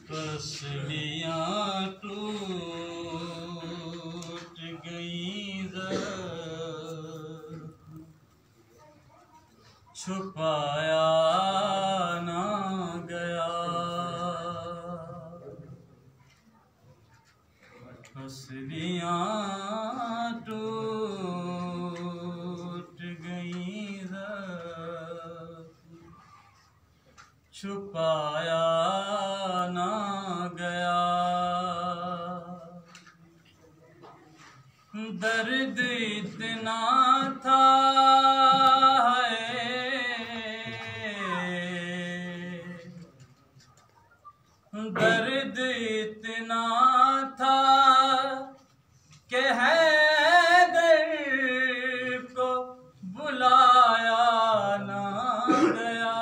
पसलियाँ टूट गई छुपाया ना गया। पसलियाँ टूट गई छुपाया ना गया। दर्द इतना था दर्द इतना था कि हैदर को बुलाया ना गया।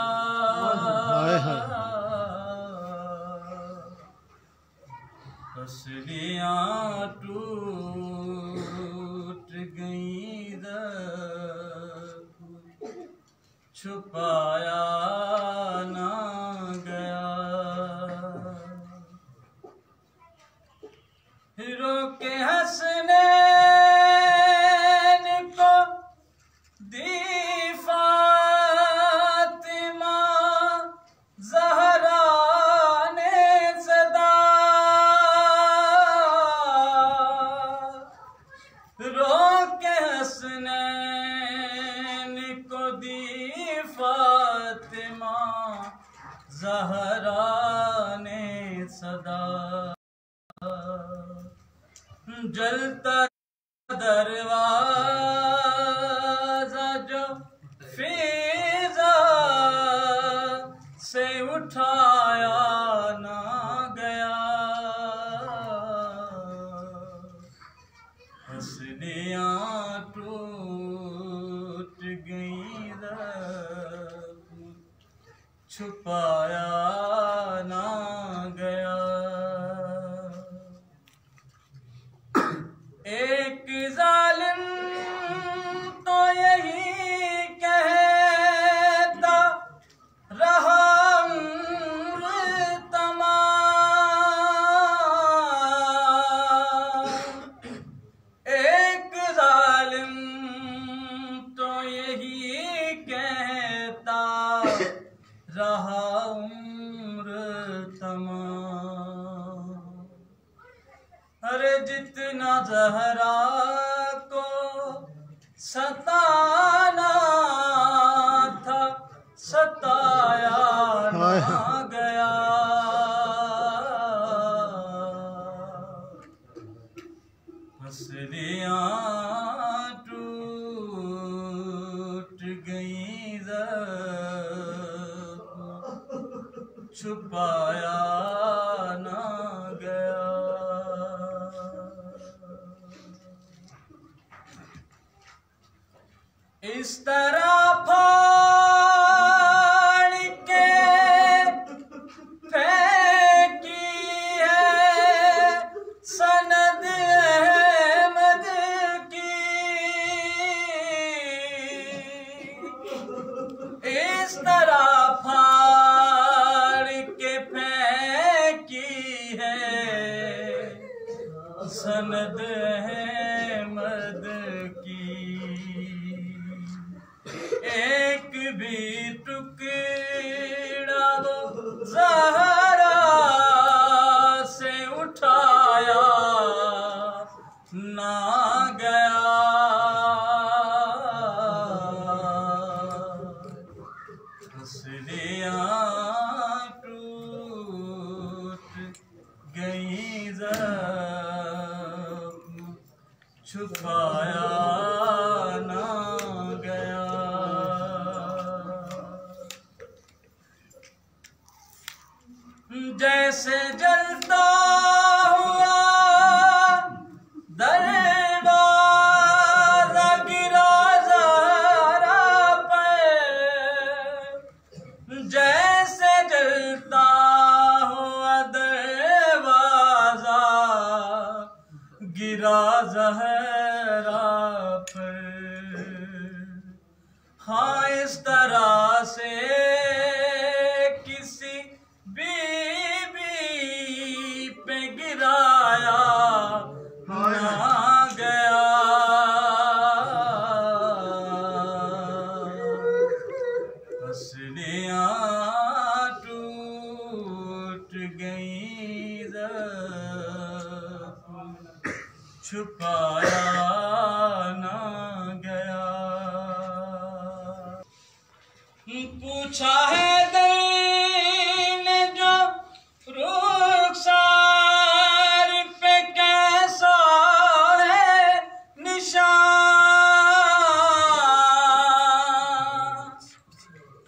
पसलियाँ टूट गई छुपाया ना गया। रो के हसनैन को दी फातिमा ज़हरा ने सदा। रो के हसनैन को दी फातिमा ज़हरा ने सदा। जलता दरवाजा जो फिजा से उठाया ना गया। पसलियाँ टूट गई छुपाया ना गया। एक जालिम तो यही कहता रहा उम्र तमाम। एक जालिम तो यही कहता रहा उम्र तमाम। अरे जितना ज़हरा को सताना था सताया ना गया। पसलियाँ टूट गई छुपाया ना गया। इस तरह फाड़ के फेंकी है सनद अहमद की। इस तरह फाड़ के फेंकी है सनद अहमद की। एक भी टुकड़ा वो ज़हरा से उठाया ना गया। पसलियाँ टूट गई छुपाया ना गया। जैसे जलता हुआ दरवाज़ा गिरा ज़हरा पे। जैसे जलता हुआ दरवाज़ा गिरा ज़हरा पर। हाँ इस तरह से किसी बीबी छुपाया ना गया। पूछा है दिल ने जो रुखसार पे कैसा है निशान।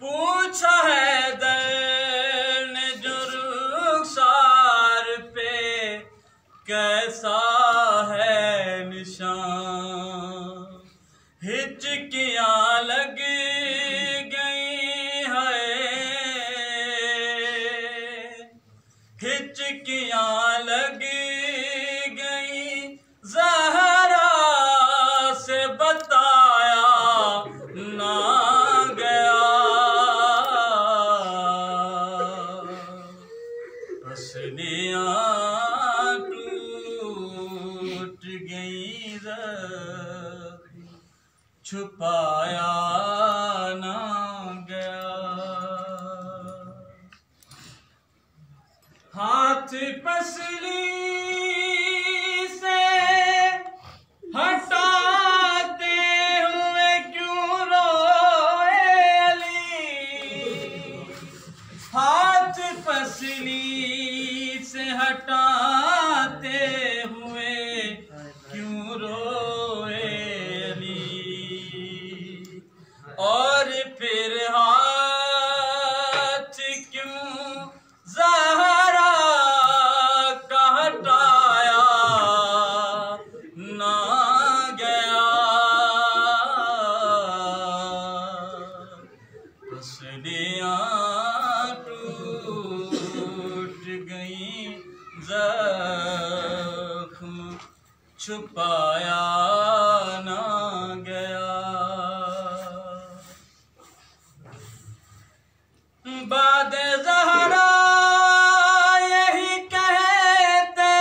पूछा है दिल ने जो रुखसार पे कैसा है निशान। हिचकियाँ लग हिचकियाँ लग गई ज़हरा से बताया ना गया। पसलियाँ टूट गई छुपाया ना गया। हाथ पसली से हटाते हुए क्यों रोए अली। हाथ पसली से हटाते हुए क्यों रोए अली। और फिर हाथ क्यों ज़हरा का हटाया ना गया। पसलियाँ टूट गई ज़ख्म छुपाया ना गया। बाद ज़हरा यही कहते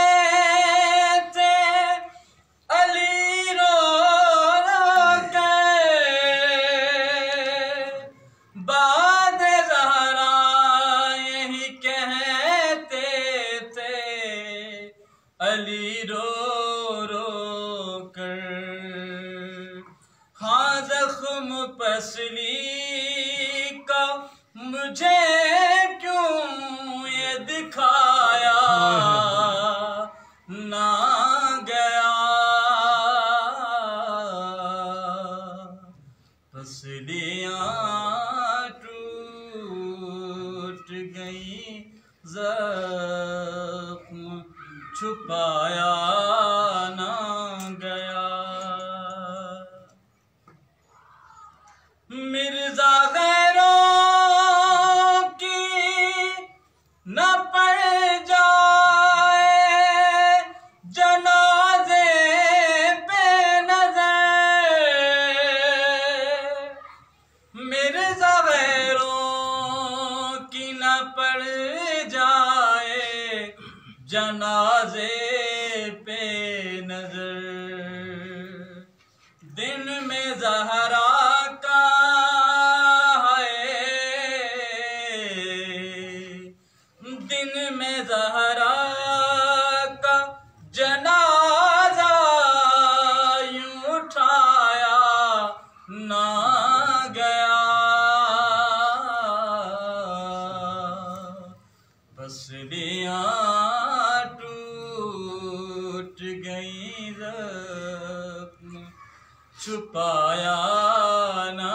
थे अली रो रो के। बाद ज़हरा यही कहते थे अली रो रो कर। हाँ ज़ख्म पसली का मुझे क्यों ये दिखाया ना गया। पसलियाँ टूट गई ज़ख्म छुपाया ना गया। मिर्ज़ा न पड़ जाए जनाज़े पे नज़र। मिर्ज़ा गैरों की न पड़ जाए जनाज़े पे नज़र। दिन में ज़हरा का दिन में ज़हरा का जनाज़ा यूं उठाया ना गया। पसलियाँ टूट गई ज़ख्म छुपाया ना